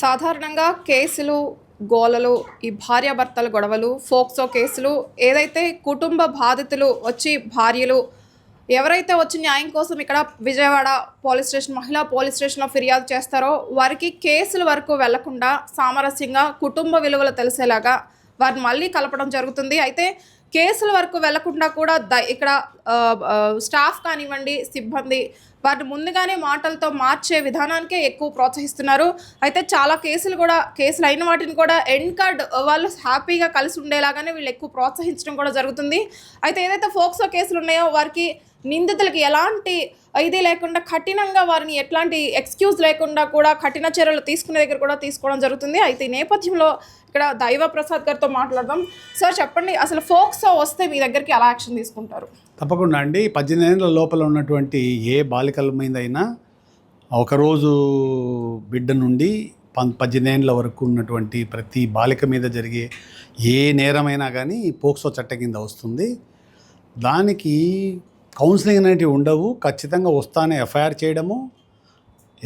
సాధారణంగా కేసులు, గోలలు, ఈ భార్యాభర్తల గొడవలు, ఫోక్సో కేసులు ఏదైతే కుటుంబ బాధితులు వచ్చి భార్యలు ఎవరైతే వచ్చి న్యాయం కోసం ఇక్కడ విజయవాడ పోలీస్ స్టేషన్ మహిళా పోలీస్ స్టేషన్‌లో ఫిర్యాదు చేస్తారో వారికి కేసుల వరకు వెళ్లకుండా సామరస్యంగా కుటుంబ విలువలు తెలిసేలాగా వారిని మళ్ళీ కలపడం జరుగుతుంది. అయితే కేసుల వరకు వెళ్లకుండా కూడా ఇక్కడ స్టాఫ్ కానివ్వండి, సిబ్బంది వాటిని ముందుగానే మాటలతో మార్చే విధానానికే ఎక్కువ ప్రోత్సహిస్తున్నారు. అయితే చాలా కేసులు అయిన వాటిని కూడా ఎండ్ కార్డ్ వాళ్ళు హ్యాపీగా కలిసి ఉండేలాగానే వీళ్ళు ఎక్కువ ప్రోత్సహించడం కూడా జరుగుతుంది. అయితే ఏదైతే ఫోక్సో కేసులు ఉన్నాయో వారికి నిందితులకి ఎలాంటి ఇది లేకుండా కఠినంగా వారిని ఎట్లాంటి ఎక్స్క్యూజ్ లేకుండా కూడా కఠిన చర్యలు తీసుకునే దగ్గర కూడా తీసుకోవడం జరుగుతుంది. అయితే ఈ నేపథ్యంలో ఇక్కడ దైవ ప్రసాద్ గారితో మాట్లాడదాం. సార్ చెప్పండి, అసలు ఫోక్సో వస్తే మీ దగ్గరికి ఎలా యాక్షన్ తీసుకుంటారు? తప్పకుండా అండి. 18 ఏళ్ళ లోపల ఉన్నటువంటి ఏ బాలికల మీద అయినా ఒకరోజు బిడ్డ నుండి 18 ఏళ్ళ వరకు ఉన్నటువంటి ప్రతి బాలిక మీద జరిగే ఏ నేరమైనా కానీ పోక్సో చట్ట కింద వస్తుంది. దానికి కౌన్సిలింగ్ అనేటివి ఉండవు. ఖచ్చితంగా వస్తానే ఎఫ్ఐఆర్ చేయడము,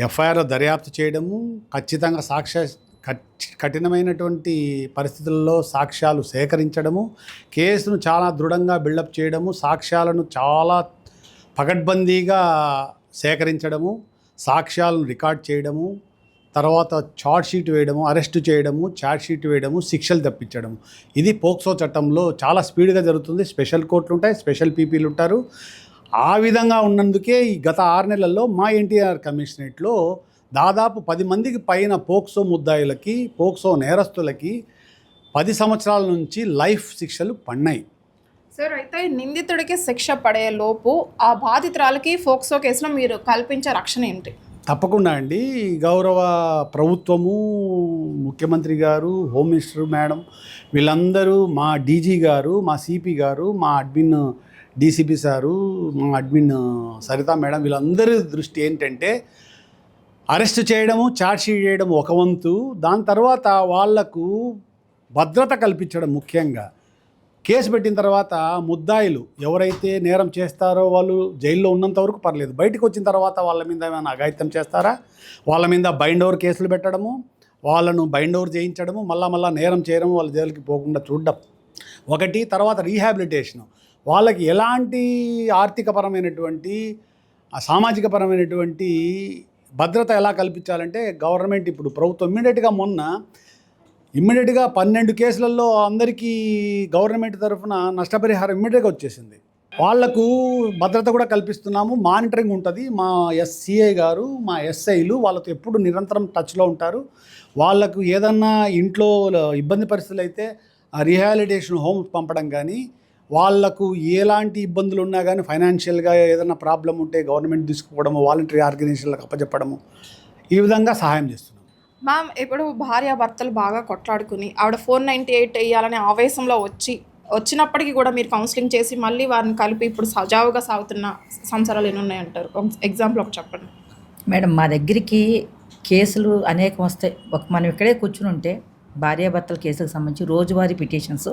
ఎఫ్ఐఆర్ దర్యాప్తు చేయడము, ఖచ్చితంగా కఠినమైనటువంటి పరిస్థితుల్లో సాక్ష్యాలు సేకరించడము, కేసును చాలా దృఢంగా బిల్డప్ చేయడము, సాక్ష్యాలను చాలా పకడ్బందీగా సేకరించడము, సాక్ష్యాలను రికార్డ్ చేయడము, తర్వాత ఛార్జ్షీట్ వేయడము, అరెస్టు చేయడము, ఛార్జ్షీట్ వేయడము, శిక్షలు తప్పించడము. ఇది పోక్సో చట్టంలో చాలా స్పీడ్గా జరుగుతుంది. స్పెషల్ కోర్టులు ఉంటాయి, స్పెషల్ పీపీలు ఉంటారు. ఆ విధంగా ఉన్నందుకే ఈ గత 6 నెలల్లో మా ఎన్టీఆర్ కమిషనరేట్లో దాదాపు 10 మందికి పైన పోక్సో ముద్దాయిలకి, పోక్సో నేరస్తులకి 10 సంవత్సరాల నుంచి లైఫ్ శిక్షలు పడినాయి. సార్, అయితే నిందితుడికి శిక్ష పడే లోపు ఆ బాధితురాలకి ఫోక్సో కేసులో మీరు కల్పించే రక్షణ ఏంటి? తప్పకుండా అండి. గౌరవ ప్రభుత్వము, ముఖ్యమంత్రి గారు, హోమ్ మినిస్టర్ మేడం, వీళ్ళందరూ, మా డీజీ గారు, మా సిపి గారు, మా అడ్మిన్ డీసీపీ సారు, మా అడ్మిన్ సరిత మేడం, వీళ్ళందరి దృష్టి ఏంటంటే అరెస్ట్ చేయడము, ఛార్జ్షీట్ చేయడం ఒక వంతు, దాని తర్వాత వాళ్లకు భద్రత కల్పించడం. ముఖ్యంగా కేసు పెట్టిన తర్వాత ముద్దాయిలు ఎవరైతే నేరం చేస్తారో వాళ్ళు జైల్లో ఉన్నంత వరకు పర్లేదు, బయటకు వచ్చిన తర్వాత వాళ్ళ మీద ఏమైనా అఘాయిత్యం చేస్తారా, వాళ్ళ మీద బైండ్ ఓవర్ కేసులు పెట్టడము, వాళ్ళను బైండ్ ఓవర్ చేయించడము, మళ్ళా నేరం చేయడము, వాళ్ళ జైలుకి పోకుండా చూడడం ఒకటి. తర్వాత రీహాబిలిటేషను, వాళ్ళకి ఎలాంటి ఆర్థికపరమైనటువంటి సామాజికపరమైనటువంటి భద్రత ఎలా కల్పించాలంటే గవర్నమెంట్ ఇప్పుడు ప్రభుత్వం ఇమ్మీడియట్గా 12 కేసులలో అందరికీ గవర్నమెంట్ తరఫున నష్టపరిహారం ఇమ్మీడియట్గా వచ్చేసింది. వాళ్లకు భద్రత కూడా కల్పిస్తున్నాము. మానిటరింగ్ ఉంటుంది. మా సిఐ గారు, మా ఎస్ఐలు వాళ్ళతో ఎప్పుడు నిరంతరం టచ్లో ఉంటారు. వాళ్లకు ఏదన్నా ఇంట్లో ఇబ్బంది పరిస్థితులు అయితే రీహాబిలిటేషన్ హోమ్ పంపడం కానీ, వాళ్లకు ఎలాంటి ఇబ్బందులు ఉన్నా కానీ ఫైనాన్షియల్గా ఏదైనా ప్రాబ్లం ఉంటే గవర్నమెంట్ తీసుకుపోవడము, వాలంటరీ ఆర్గనైజేషన్లకు అప్పచెప్పడము, ఈ విధంగా సహాయం చేస్తున్నాం. మ్యామ్, ఇప్పుడు భార్యాభర్తలు బాగా కొట్లాడుకుని ఆవిడ 498 వేయాలనే ఆవేశంలో వచ్చినప్పటికీ కూడా మీరు కౌన్సిలింగ్ చేసి మళ్ళీ వారిని కలిపి ఇప్పుడు సజావుగా సాగుతున్న సంవత్సరాలు ఎన్ని ఉన్నాయంటారు? ఎగ్జాంపుల్ ఒకటి చెప్పండి. మేడం, మా దగ్గరికి కేసులు అనేకం వస్తాయి. మనం ఇక్కడే కూర్చుని ఉంటే భార్యాభర్తల కేసులకు సంబంధించి రోజువారీ పిటిషన్స్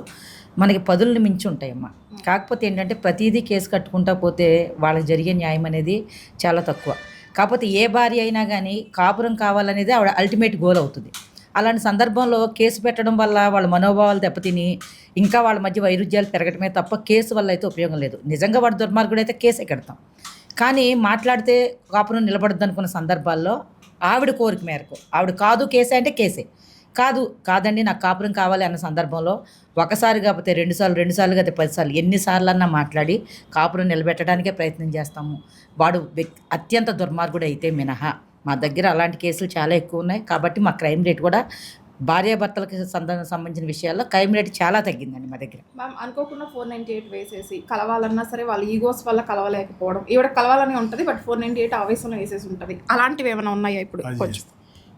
మనకి 10ని మించి ఉంటాయమ్మా. కాకపోతే ఏంటంటే ప్రతిదీ కేసు కట్టుకుంటా పోతే వాళ్ళకి జరిగే న్యాయం అనేది చాలా తక్కువ. కాకపోతే ఏ భార్య అయినా కానీ కాపురం కావాలనేది ఆవిడ అల్టిమేట్ గోల్ అవుతుంది. అలాంటి సందర్భంలో కేసు పెట్టడం వల్ల వాళ్ళ మనోభావాలు దెబ్బతిని ఇంకా వాళ్ళ మధ్య వైరుధ్యాలు పెరగటమే తప్ప కేసు వల్ల అయితే ఉపయోగం లేదు. నిజంగా వాడు దుర్మార్గుడు అయితే కేసే కడతాం, కానీ మాట్లాడితే కాపురం నిలబడద్దు అనుకున్న సందర్భాల్లో ఆవిడ కోరిక మేరకు ఆవిడ కాదు కేసే అంటే కేసే, కాదండి నాకు కాపురం కావాలి అన్న సందర్భంలో ఒకసారి కాకపోతే 2 సార్లు, 2 సార్లు కాకపోతే 10 సార్లు, ఎన్నిసార్లు అన్నా మాట్లాడి కాపురం నిలబెట్టడానికే ప్రయత్నం చేస్తాము. వాడు అత్యంత దుర్మార్గుడు అయితే మినహా మా దగ్గర అలాంటి కేసులు చాలా ఎక్కువ ఉన్నాయి. కాబట్టి మా క్రైమ్ రేట్ కూడా భార్యాభర్తలకు సంబంధించిన విషయాల్లో క్రైమ్ రేట్ చాలా తగ్గిందండి మా దగ్గర. మ్యామ్, అనుకోకుండా 498 వేసేసి కలవాలన్నా సరే వాళ్ళ ఈగోస్ వల్ల కలవలేకపోవడం, ఈవిడ కలవాలని ఉంటుంది బట్ 498 ఆవేశంలో వేసేసి ఉంటుంది. అలాంటివి ఏమైనా ఉన్నాయా ఇప్పుడు? కొంచెం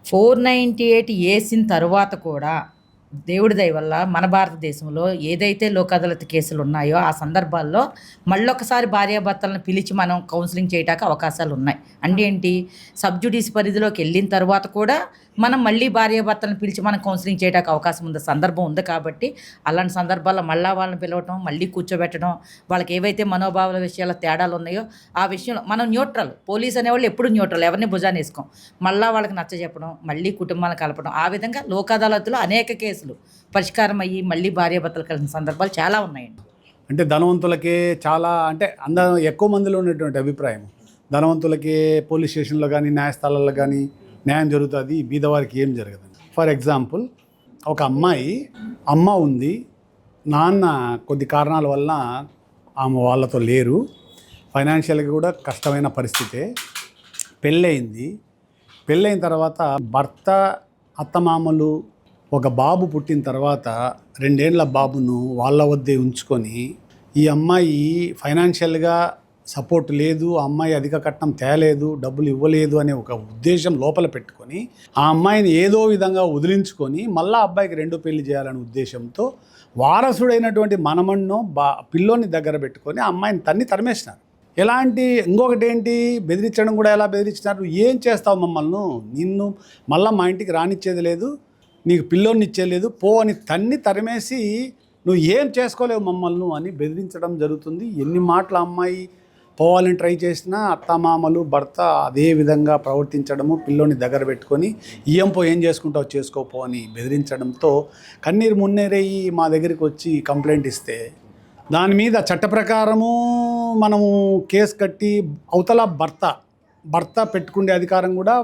498 వేసిన తర్వాత కూడా దేవుడి దయ వల్ల మన భారతదేశంలో ఏదైతే లోక్ అదాలత్ కేసులు ఉన్నాయో ఆ సందర్భాల్లో మళ్ళొకసారి భార్యాభర్తలను పిలిచి మనం కౌన్సిలింగ్ చేయడానికి అవకాశాలు ఉన్నాయి. అంటే ఏంటి, సబ్జుడిస్ పరిధిలోకి వెళ్ళిన తర్వాత కూడా మనం మళ్ళీ భార్యాభర్తలను పిలిచి మనం కౌన్సిలింగ్ చేయడానికి అవకాశం ఉంది, సందర్భం ఉంది. కాబట్టి అలాంటి సందర్భాల్లో మళ్ళీ వాళ్ళని పిలవటం, మళ్ళీ కూర్చోబెట్టడం, వాళ్ళకి ఏవైతే మనోభావాల విషయాల్లో తేడాలు ఉన్నాయో ఆ విషయంలో మనం న్యూట్రల్. పోలీస్ అనేవాళ్ళు ఎప్పుడు న్యూట్రల్, ఎవరిని భుజాన్ని వేసుకోం. మళ్ళీ వాళ్ళకి నచ్చజెప్పడం, మళ్ళీ కుటుంబాలను కలపడం, ఆ విధంగా లోక్ అదాలత్లో అనేక కేసులు పరిష్కారం అయ్యి మళ్ళీ భార్యాభర్తలు కలిసిన సందర్భాలు చాలా ఉన్నాయండి. అంటే ధనవంతులకే చాలా, అంటే అందరూ ఎక్కువ మందిలో ఉన్నటువంటి అభిప్రాయం, ధనవంతులకే పోలీస్ స్టేషన్లో కానీ న్యాయస్థానాల్లో కానీ న్యాయం జరుగుతుంది, బీదవారికి ఏం జరగదు. ఫర్ ఎగ్జాంపుల్, ఒక అమ్మ ఉంది, నాన్న కొద్ది కారణాల వల్ల ఆమె వాళ్ళతో లేరు, ఫైనాన్షియల్గా కూడా కష్టమైన పరిస్థితే. పెళ్ళైన తర్వాత భర్త, అత్తమామలు, ఒక బాబు పుట్టిన తర్వాత 2 ఏళ్ల బాబును వాళ్ళ వద్దే ఉంచుకొని, ఈ అమ్మాయి ఫైనాన్షియల్గా సపోర్ట్ లేదు, ఆ అమ్మాయి అధిక కట్నం తేలేదు, డబ్బులు ఇవ్వలేదు అనే ఒక ఉద్దేశం లోపల పెట్టుకొని ఆ అమ్మాయిని ఏదో విధంగా వదిలించుకొని మళ్ళీ అబ్బాయికి 2 పెళ్లి చేయాలనే ఉద్దేశంతో వారసుడైనటువంటి మనమన్నో పిల్లోని దగ్గర పెట్టుకొని ఆ అమ్మాయిని తరిమేసినారు. ఇంకొకటి ఏంటి, బెదిరించడం కూడా. ఎలా బెదిరించినారు, ఏం చేస్తావు మమ్మల్ని, నిన్ను మళ్ళీ మా ఇంటికి రానిచ్చేది లేదు, నీకు పిల్లోని ఇచ్చేయలేదు, పో అని తరిమేసి నువ్వు ఏం చేసుకోలేవు మమ్మల్ని అని బెదిరించడం జరుగుతుంది. ఎన్ని మాటలు అమ్మాయి పోవాలని ట్రై చేసినా అత్తమామలు, భర్త అదే విధంగా ప్రవర్తించడము, పిల్లోని దగ్గర పెట్టుకొని ఏం చేసుకుంటావు చేసుకోపో అని బెదిరించడంతో కన్నీరు మున్నీరయ్యి మా దగ్గరికి వచ్చి కంప్లైంట్ ఇస్తే, దాని మీద చట్ట ప్రకారము మనము కేసు కట్టి అవతల భర్త పెట్టుకునే అధికారం కూడా,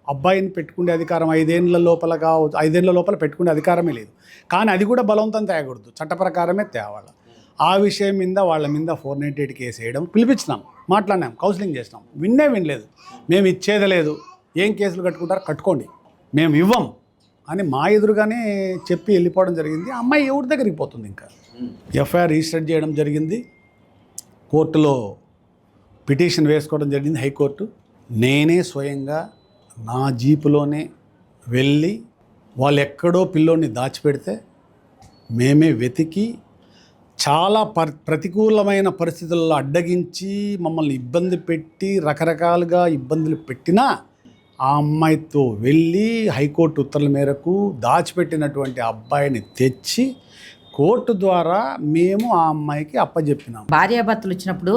అబ్బాయిని పెట్టుకునే అధికారం 5 ఏళ్ళ లోపల పెట్టుకునే అధికారమే లేదు. కానీ అది కూడా బలవంతం తేకూడదు, చట్ట ప్రకారమే తేవాలి. ఆ విషయం మీద వాళ్ళ మీద 498 కేసు వేయడం, పిలిపించినాం, మాట్లాడినాం, కౌన్సిలింగ్ చేసినాం, వినలేదు. మేము ఇచ్చేది లేదు, ఏం కేసులు కట్టుకుంటారు కట్టుకోండి, మేము ఇవ్వం అని మా ఎదురుగానే చెప్పి వెళ్ళిపోవడం జరిగింది. అమ్మాయి ఎవరి దగ్గరికి పోతుంది, ఇంకా ఎఫ్ఐఆర్ రిజిస్టర్ చేయడం జరిగింది, కోర్టులో పిటిషన్ వేసుకోవడం జరిగింది, హైకోర్టు. నేనే స్వయంగా నా జీపులోనే వెళ్ళి వాళ్ళు ఎక్కడో పిల్లోని దాచిపెడితే మేమే వెతికి చాలా ప్రతికూలమైన పరిస్థితుల్లో అడ్డగించి మమ్మల్ని ఇబ్బంది పెట్టి రకరకాలుగా ఇబ్బందులు పెట్టినా ఆ అమ్మాయితో వెళ్ళి హైకోర్టు ఉత్తర్వుల మేరకు దాచిపెట్టినటువంటి అబ్బాయిని తెచ్చి కోర్టు ద్వారా మేము ఆ అమ్మాయికి అప్పచెప్పినాం. భార్యాభర్తలు వచ్చినప్పుడు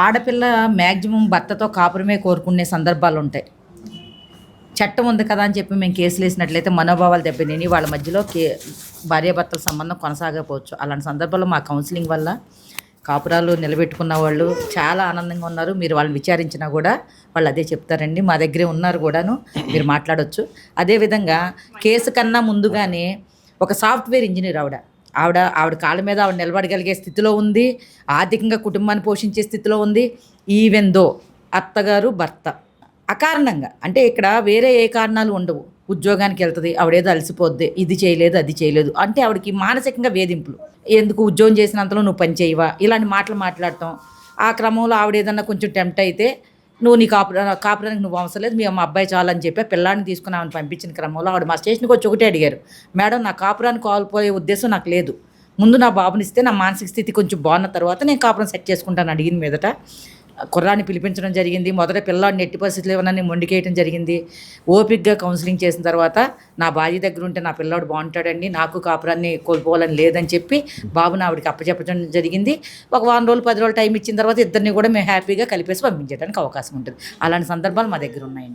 ఆడపిల్ల మ్యాక్సిమం భర్తతో కాపురమే కోరుకునే సందర్భాలు ఉంటాయి. చట్టం ఉంది కదా అని చెప్పి మేము కేసులు వేసినట్లయితే మనోభావాలు దెబ్బతిని వాళ్ళ మధ్యలో భార్యాభర్తల సంబంధం కొనసాగకపోవచ్చు. అలాంటి సందర్భాల్లో మా కౌన్సిలింగ్ వల్ల కాపురాలు నిలబెట్టుకున్న వాళ్ళు చాలా ఆనందంగా ఉన్నారు. మీరు వాళ్ళని విచారించినా కూడా వాళ్ళు అదే చెప్తారండి, మా దగ్గరే ఉన్నారు కూడాను, మీరు మాట్లాడవచ్చు. అదేవిధంగా కేసు కన్నా ముందుగానే ఒక సాఫ్ట్వేర్ ఇంజనీర్ ఆవిడ కాళ్ళ మీద ఆవిడ నిలబడగలిగే స్థితిలో ఉంది, ఆర్థికంగా కుటుంబాన్ని పోషించే స్థితిలో ఉంది. ఈవెన్ దో అత్తగారు భర్త అకారణంగా, అంటే ఇక్కడ వేరే ఏ కారణాలు ఉండవు, ఉద్యోగానికి వెళ్తుంది, ఆవిడేదో అలసిపోద్ది, ఇది చేయలేదు అది చేయలేదు అంటే ఆవిడకి మానసికంగా వేధింపులు, ఎందుకు ఉద్యోగం చేసినంతలో నువ్వు పని చేయవా, ఇలాంటి మాటలు మాట్లాడటం. ఆ క్రమంలో ఆవిడ ఏదన్నా కొంచెం టెంప్ట్ అయితే నువ్వు నీ కాపురానికి నువ్వు అవసరం లేదు, మా అబ్బాయి చాలని చెప్పి పిల్లాడిని తీసుకుని ఆమెను పంపించిన క్రమంలో ఆవిడ మా స్టేషన్కి వచ్చి ఒకటే అడిగారు, మేడం నా కాపురాన్ని కోల్పోయే ఉద్దేశం నాకు లేదు, ముందు నా బాబునిస్తే నా మానసిక స్థితి కొంచెం బాగున్న తర్వాత నేను కాపురం సెట్ చేసుకుంటాను అడిగిన మీదట కుర్రాన్ని పిలిపించడం జరిగింది. మొదట పిల్లాడిని ఎట్టి పరిస్థితులు ఏమన్నా మొండికేయడం జరిగింది. ఓపిక్గా కౌన్సిలింగ్ చేసిన తర్వాత నా భార్య దగ్గర ఉంటే నా పిల్లాడు బాగుంటాడండి, నాకు కాపురాన్ని కోల్పోవాలని లేదని చెప్పి బాబుని ఆవిడకి అప్పచెప్పడం జరిగింది. ఒక 1 రోజులు 10 రోజులు టైం ఇచ్చిన తర్వాత ఇద్దరిని కూడా మేము హ్యాపీగా కలిపేసి పంపించడానికి అవకాశం ఉంటుంది. అలాంటి సందర్భాలు మా దగ్గర ఉన్నాయండి.